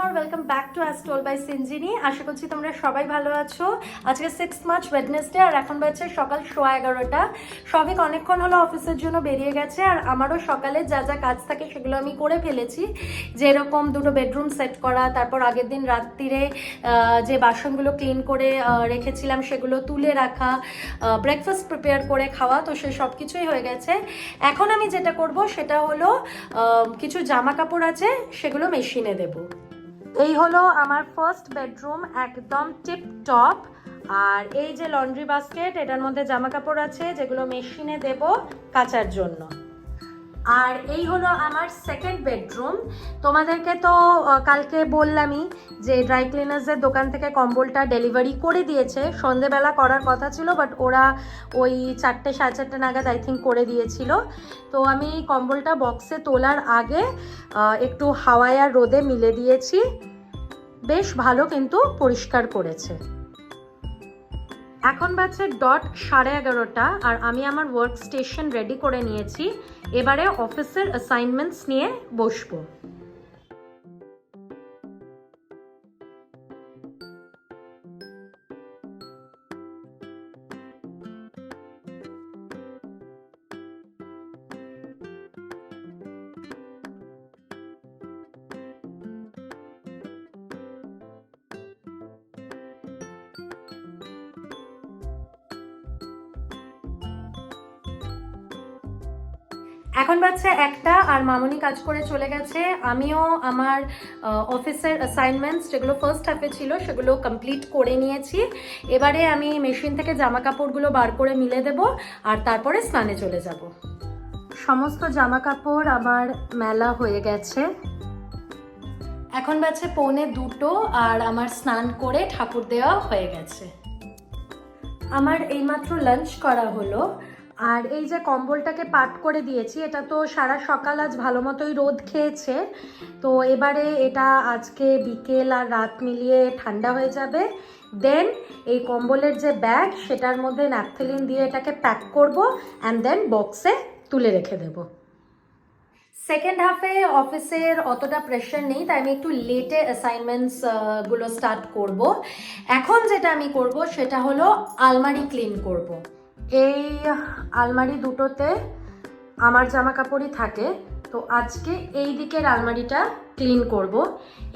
R welcome back to as told by Sinjini. আশা করছি তোমরা সবাই ভালো আছো। আজকে 6 মার্চ ওয়েডনেসডে, আর এখন বাজছে সকাল 11:15। সবিক অনেকক্ষণ হলো অফিসের জন্য বেরিয়ে গেছে, আর আমারও সকালে যা যা কাজ থাকে সেগুলো আমি করে ফেলেছি। যেরকম দুটো বেডরুম সেট করা, তারপর আগের দিন রাত্রিরে যে বাসনগুলো ক্লিন করে রেখেছিলাম সেগুলো তুলে রাখা, ব্রেকফাস্ট প্রিপেয়ার করে খাওয়া, তো সে সব কিছুই হয়ে গেছে। এখন আমি যেটা করব সেটা হলো কিছু জামা কাপড় আছে সেগুলো মেশিনে দেব। এই হলো আমার ফার্স্ট বেডরুম, একদম টিপ টপ। আর এই যে লন্ড্রি বাস্কেট, এটার মধ্যে জামা কাপড় আছে যেগুলো মেশিনে দেব কাচার জন্য। আর এই হলো আমার সেকেন্ড বেডরুম। তোমাদেরকে তো কালকে বললামই যে ড্রাই ক্লিনার্সের দোকান থেকে কম্বলটা ডেলিভারি করে দিয়েছে। সন্ধেবেলা করার কথা ছিল, বাট ওরা ওই 4টে সাড়ে 4টে নাগাদ আই থিঙ্ক করে দিয়েছিল। তো আমি কম্বলটা বক্সে তোলার আগে একটু হাওয়ায় আর রোদে মিলে দিয়েছি, বেশ ভালো কিন্তু পরিষ্কার করেছে। এখন বাজছে ডট 11:30, আর আমি আমার ওয়ার্ক স্টেশন রেডি করে নিয়েছি। এবারে অফিসের অ্যাসাইনমেন্টস নিয়ে বসবো। এখন বাজছে 1টা, আর মামনি কাজ করে চলে গেছে। আমিও আমার অফিসের অ্যাসাইনমেন্টস যেগুলো ফার্স্ট হাফে ছিল সেগুলো কমপ্লিট করে নিয়েছি। এবারে আমি মেশিন থেকে জামা কাপড়গুলো বার করে মিলে দেব, আর তারপরে স্নানে চলে যাব। সমস্ত জামা কাপড় আমার মেলা হয়ে গেছে। এখন বাজছে 1:45, আর আমার স্নান করে ঠাকুর দেওয়া হয়ে গেছে। আমার এইমাত্র লাঞ্চ করা হলো। আর এই যে কম্বলটাকে পাট করে দিয়েছি, এটা তো সারা সকাল আজ ভালো মতোই রোদ খেয়েছে। তো এবারে এটা আজকে বিকেল আর রাত মিলিয়ে ঠান্ডা হয়ে যাবে। দেন এই কম্বলের যে ব্যাগ, সেটার মধ্যে ন্যাপথলিন দিয়ে এটাকে প্যাক করব, অ্যান্ড দেন বক্সে তুলে রেখে দেবো। সেকেন্ড হাফে অফিসের অতটা প্রেশার নেই, তাই আমি একটু লেটে অ্যাসাইনমেন্টস গুলো স্টার্ট করব। এখন যেটা আমি করব সেটা হলো আলমারি ক্লিন করব। এই আলমারি দুটোতে আমার জামা কাপড়ই থাকে, তো আজকে এই দিকের আলমারিটা ক্লিন করব।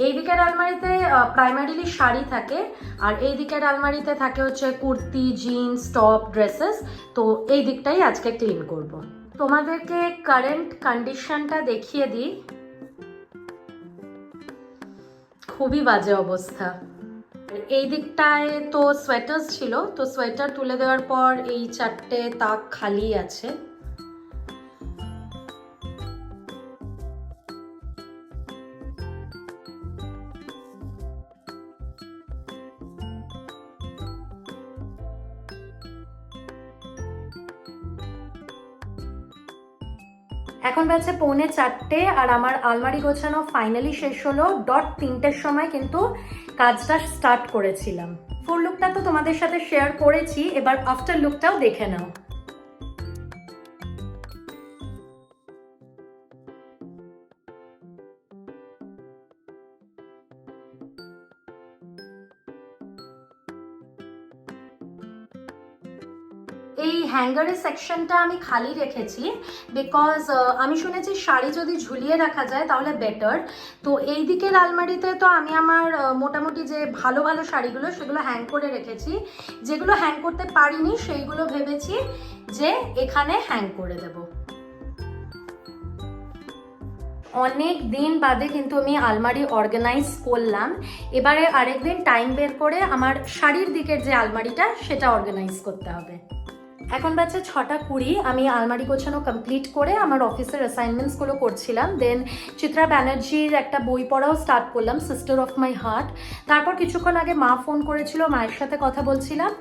এই দিকের আলমারিতে প্রাইমারিলি শাড়ি থাকে, আর এই দিকের আলমারিতে থাকে হচ্ছে কুর্তি, জিন্স, টপ, ড্রেসেস। তো এই দিকটাই আজকে ক্লিন করব। তোমাদেরকে কারেন্ট কন্ডিশনটা দেখিয়ে দিই। খুবই বাজে অবস্থা। এই দিকটায় তো সোয়েটার্স ছিল, তো সোয়েটার তুলে দেওয়ার পর এই 4টে তাক খালি আছে। এখন বাজছে 3:45, আর আমার আলমারি গোছানো ফাইনালি শেষ হলো। ডট 3টের সময় কিন্তু কাজটা স্টার্ট করেছিলাম। ফুল লুকটা তো তোমাদের সাথে শেয়ার করেছি, এবার আফটার লুকটাও দেখে নাও। এই হ্যাঙ্গারের সেকশনটা আমি খালি রেখেছি, বিকজ আমি শুনেছি শাড়ি যদি ঝুলিয়ে রাখা যায় তাহলে বেটার। তো এই দিকের আলমারিতে তো আমি আমার মোটামুটি যে ভালো ভালো শাড়িগুলো সেগুলো হ্যাং করে রেখেছি। যেগুলো হ্যাং করতে পারিনি সেইগুলো ভেবেছি যে এখানে হ্যাং করে দেব। অনেক দিন বাদে কিন্তু আমি আলমারি অর্গানাইজ করলাম। এবারে আরেকদিন টাইম বের করে আমার শাড়ির দিকের যে আলমারিটা সেটা অর্গানাইজ করতে হবে। এখন বাজছে 6:20, আমি আলমারি গোছানো কমপ্লিট করে আমার অফিসের অ্যাসাইনমেন্টসগুলো করছিলাম। দেন চিত্রা ব্যানার্জির একটা বই পড়াও স্টার্ট করলাম, সিস্টার অফ মাই হার্ট। তারপর কিছুক্ষণ আগে মা ফোন করেছিল, মায়ের সাথে কথা বলছিলাম।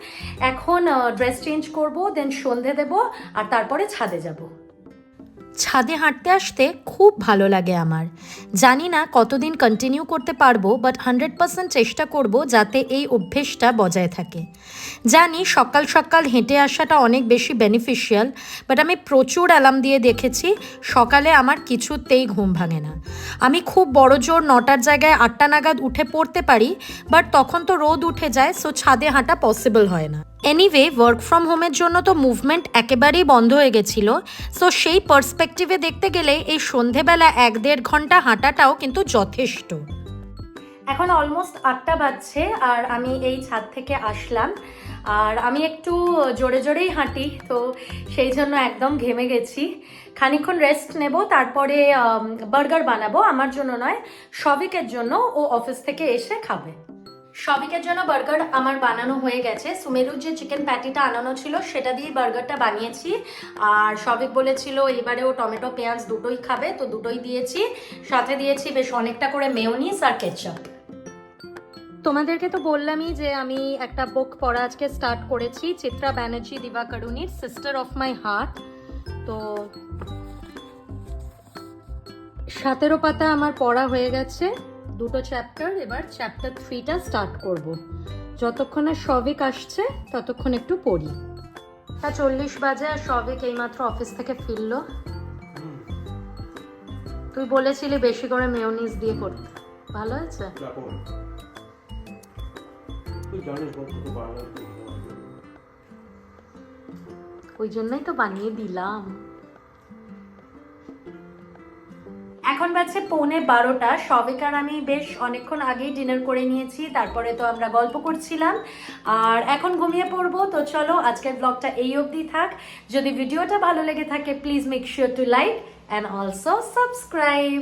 এখন ড্রেস চেঞ্জ করব, দেন সন্ধে দেব, আর তারপরে ছাদে যাব। ছাদে হাঁটতে আসতে খুব ভালো লাগে আমার। জানি না কতদিন কন্টিনিউ করতে পারবো, বাট 100% চেষ্টা করব যাতে এই অভ্যেসটা বজায় থাকে। জানি সকাল সকাল হেঁটে আসাটা অনেক বেশি বেনিফিশিয়াল, বাট আমি প্রচুর অ্যালার্ম দিয়ে দেখেছি সকালে আমার কিছুতেই ঘুম ভাঙে না। আমি খুব বড় জোর 9টার জায়গায় 8টা নাগাদ উঠে পড়তে পারি, বাট তখন তো রোদ উঠে যায়, সো ছাদে হাঁটা পসিবল হয় না। এনিওয়ে, ওয়ার্ক ফ্রম হোমের জন্য তো মুভমেন্ট একেবারেই বন্ধ হয়ে গেছিলো, সো সেই পার্সপেক্টিভে দেখতে গেলে এই সন্ধেবেলা 1-1.5 ঘন্টা হাঁটাটাও কিন্তু যথেষ্ট। এখন অলমোস্ট 8টা বাজছে আর আমি এই ছাদ থেকে আসলাম। আর আমি একটু জোরে জোরেই হাঁটি, তো সেই জন্য একদম ঘেমে গেছি। খানিকক্ষণ রেস্ট নেব, তারপরে বার্গার বানাবো। আমার জন্য নয়, শবিকের জন্য, ও অফিস থেকে এসে খাবে। শবিকের জন্য বার্গার আমার বানানো হয়ে গেছে। সুমেরুর যে চিকেন প্যাটিটা আনানো ছিল সেটা দিয়ে বার্গারটা বানিয়েছি। আর শবিক বলেছিল এবারে ও টমেটো পেঁয়াজ দুটোই খাবে, তো দুটোই দিয়েছি। সাথে দিয়েছি বেশ অনেকটা করে মেয়োনিজ আর কেচাপ। তোমাদেরকে তো বললামই যে আমি একটা বুক পড়া আজকে স্টার্ট করেছি, চিত্রা ব্যানার্জি দিবাকরুণীর সিস্টার অফ মাই হার্ট। তো 17 পাতা আমার পড়া হয়ে গেছে, 2টো চ্যাপ্টার। এবার চ্যাপ্টার 3টা স্টার্ট করব। যতক্ষণে শবিক আসছে ততক্ষণ একটু পড়ি। 40 বাজে আর শবিক এইমাত্র অফিস থেকে ফিরলো। তুই বলেছিলি বেশি করে মেয়োনিজ দিয়ে করতে, ভালো হয়েছে? ওই জন্যই তো বানিয়ে দিলাম। এখন বাজছে 11:15। শবিক আর আমি বেশ অনেকক্ষণ আগেই ডিনার করে নিয়েছি, তারপরে তো আমরা গল্প করছিলাম আর এখন ঘুমিয়ে পড়বো। তো চলো আজকের ব্লগটা এই অবধি থাক। যদি ভিডিওটা ভালো লেগে থাকে please make sure to like and also subscribe.